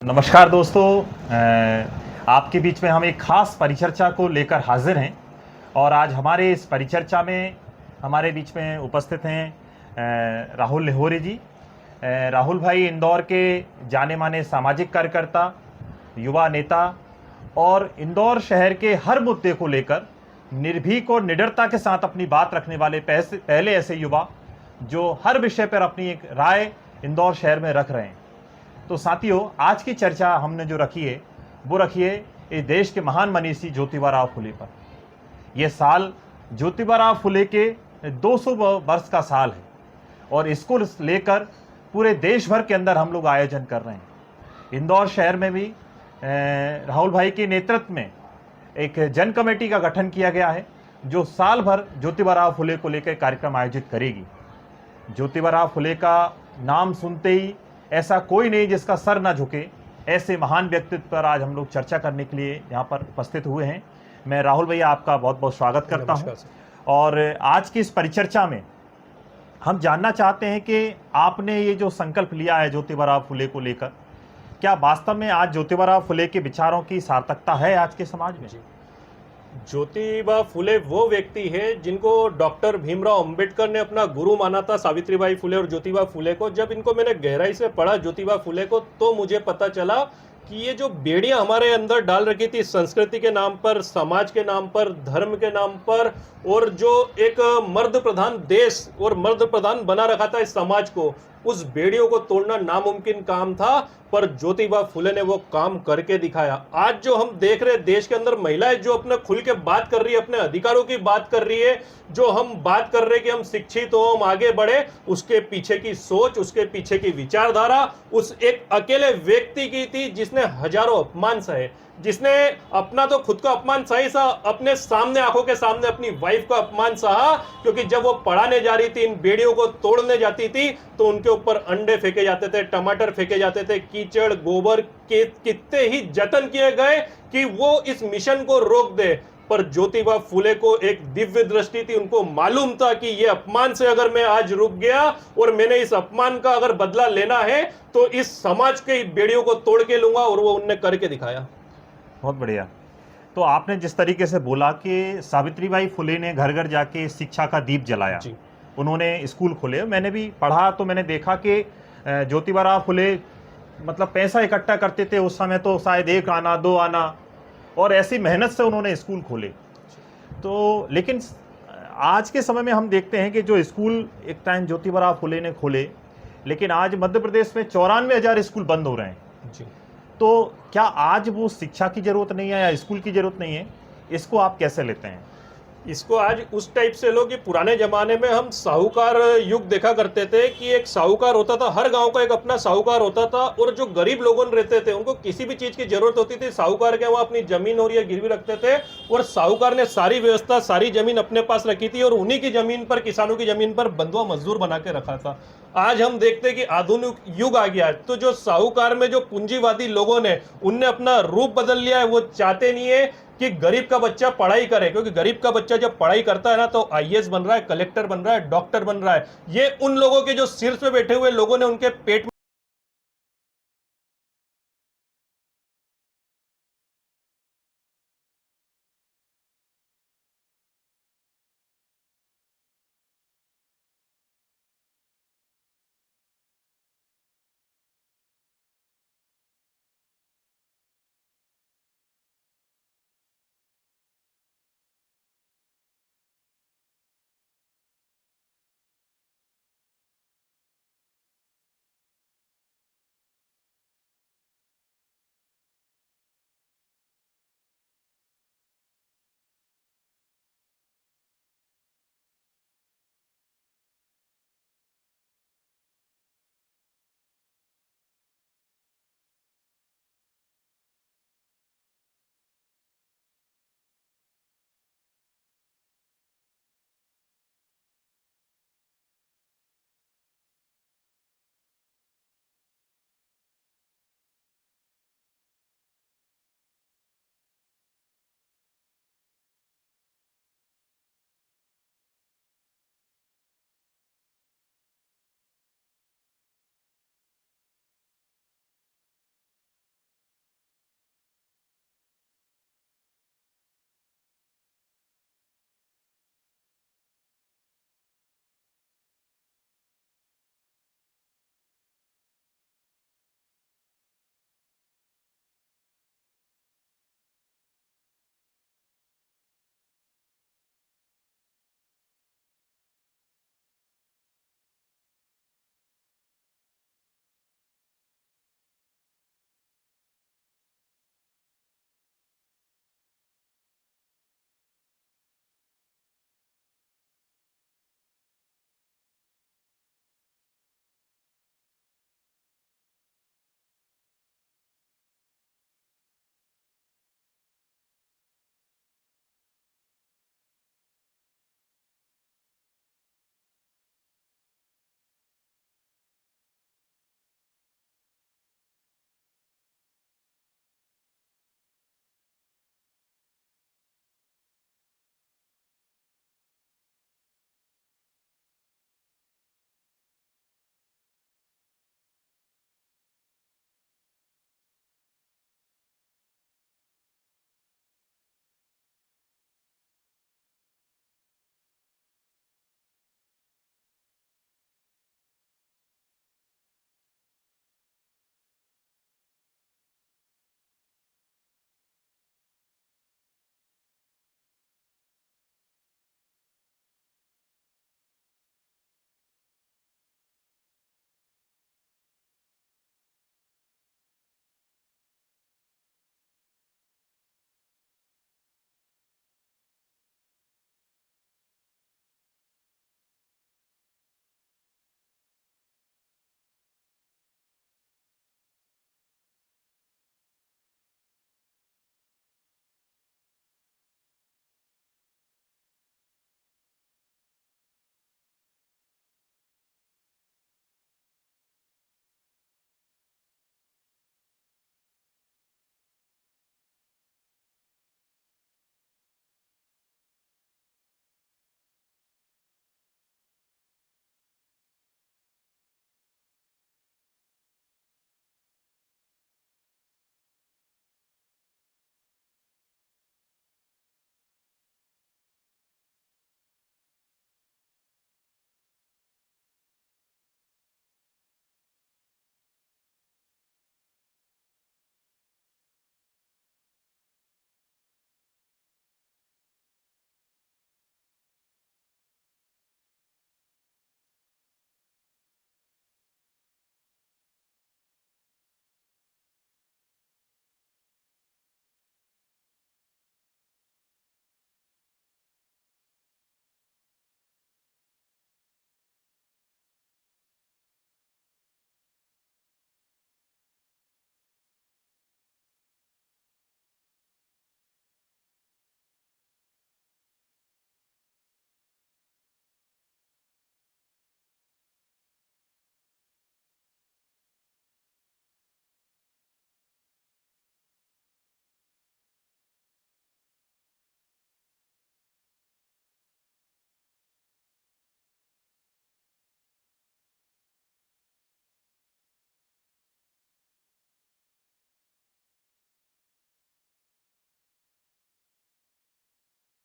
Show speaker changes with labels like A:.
A: नमस्कार दोस्तों। आपके बीच में हम एक खास परिचर्चा को लेकर हाजिर हैं और आज हमारे इस परिचर्चा में हमारे बीच में उपस्थित हैं राहुल लाहोरी जी। राहुल भाई इंदौर के जाने माने सामाजिक कार्यकर्ता, युवा नेता और इंदौर शहर के हर मुद्दे को लेकर निर्भीक और निडरता के साथ अपनी बात रखने वाले पहले ऐसे युवा जो हर विषय पर अपनी एक राय इंदौर शहर में रख रहे हैं। तो साथियों, आज की चर्चा हमने जो रखी है वो रखी है इस देश के महान मनीषी ज्योतिबा राव फुले पर। यह साल ज्योतिबा राव फुले के 200 वर्ष का साल है और इसको लेकर पूरे देश भर के अंदर हम लोग आयोजन कर रहे हैं। इंदौर शहर में भी राहुल भाई के नेतृत्व में एक जन कमेटी का गठन किया गया है जो साल भर ज्योतिबा राव फुले को लेकर कार्यक्रम आयोजित करेगी। ज्योतिबा राव फुले का नाम सुनते ही ऐसा कोई नहीं जिसका सर ना झुके, ऐसे महान व्यक्तित्व पर आज हम लोग चर्चा करने के लिए यहाँ पर उपस्थित हुए हैं। मैं राहुल भैया आपका बहुत बहुत स्वागत करता हूँ और आज की इस परिचर्चा में हम जानना चाहते हैं कि आपने ये जो संकल्प लिया है ज्योतिबा राव फुले को लेकर, क्या वास्तव में आज ज्योतिबा राव फुले के विचारों की सार्थकता है आज के समाज में?
B: ज्योतिबा फुले वो व्यक्ति है जिनको डॉक्टर भीमराव अंबेडकर ने अपना गुरु माना था, सावित्रीबाई फुले और ज्योतिबा फुले को। जब इनको मैंने गहराई से पढ़ा ज्योतिबा फुले को, तो मुझे पता चला कि ये जो बेड़ियां हमारे अंदर डाल रखी थी संस्कृति के नाम पर, समाज के नाम पर, धर्म के नाम पर, और जो एक मर्द प्रधान देश और मर्द प्रधान बना रखा था इस समाज को, उस बेड़ियों को तोड़ना नामुमकिन काम था, पर ज्योतिबा फुले ने वो काम करके दिखाया। आज जो हम देख रहे देश के अंदर महिलाएं जो अपने खुल के बात कर रही है, अपने अधिकारों की बात कर रही है, जो हम बात कर रहे हैं कि हम शिक्षित हो, हम आगे बढ़े, उसके पीछे की सोच, उसके पीछे की विचारधारा उस एक अकेले व्यक्ति की थी जिसने हजारों अपमान सहे, जिसने अपना तो खुद का अपमान सही सा, अपने सामने आंखों के सामने अपनी वाइफ का अपमान सहा, क्योंकि जब वो पढ़ाने जा रही थी, इन बेड़ियों को तोड़ने जाती थी, तो उनके ऊपर अंडे फेंके जाते थे, टमाटर फेंके जाते थे, कीचड़ गोबर के कितने ही जतन किए गए कि वो इस मिशन को रोक दे। पर ज्योतिबा फुले को एक दिव्य दृष्टि थी, उनको मालूम था कि ये अपमान से अगर मैं आज रुक गया और मैंने इस अपमान का अगर बदला लेना है तो इस समाज के बेड़ियों को तोड़ के लूंगा, और वो उनने करके दिखाया।
A: बहुत बढ़िया। तो आपने जिस तरीके से बोला कि सावित्रीबाई फुले ने घर घर जाके शिक्षा का दीप जलाया, उन्होंने स्कूल खोले, मैंने भी पढ़ा तो मैंने देखा कि ज्योतिबा राव फुले मतलब पैसा इकट्ठा करते थे उस समय, तो शायद 1 आना 2 आना, और ऐसी मेहनत से उन्होंने स्कूल खोले। तो लेकिन आज के समय में हम देखते हैं कि जो स्कूल एक टाइम ज्योतिबा राव फुले ने खोले, लेकिन आज मध्य प्रदेश में 94,000 स्कूल बंद हो रहे हैं जी। तो क्या आज वो शिक्षा की जरूरत नहीं है या स्कूल की जरूरत नहीं है? इसको आप कैसे लेते हैं?
B: इसको आज उस टाइप से लो कि पुराने जमाने में हम साहूकार युग देखा करते थे कि एक साहूकार होता था, हर गांव का एक अपना साहूकार होता था, और जो गरीब लोगों रहते थे उनको किसी भी चीज की जरूरत होती थी, साहूकार के वहां अपनी जमीन और ये गिरवी रखते थे, और साहूकार ने सारी व्यवस्था, सारी जमीन अपने पास रखी थी, और उन्हीं की जमीन पर, किसानों की जमीन पर बंधुआ मजदूर बना के रखा था। आज हम देखते हैं कि आधुनिक युग आ गया, तो जो साहूकार में जो पूंजीवादी लोगों ने उनने अपना रूप बदल लिया है। वो चाहते नहीं है कि गरीब का बच्चा पढ़ाई करे, क्योंकि गरीब का बच्चा जब पढ़ाई करता है ना, तो आईएएस बन रहा है, कलेक्टर बन रहा है, डॉक्टर बन रहा है। ये उन लोगों के जो शीर्ष पे बैठे हुए लोगों ने उनके पेट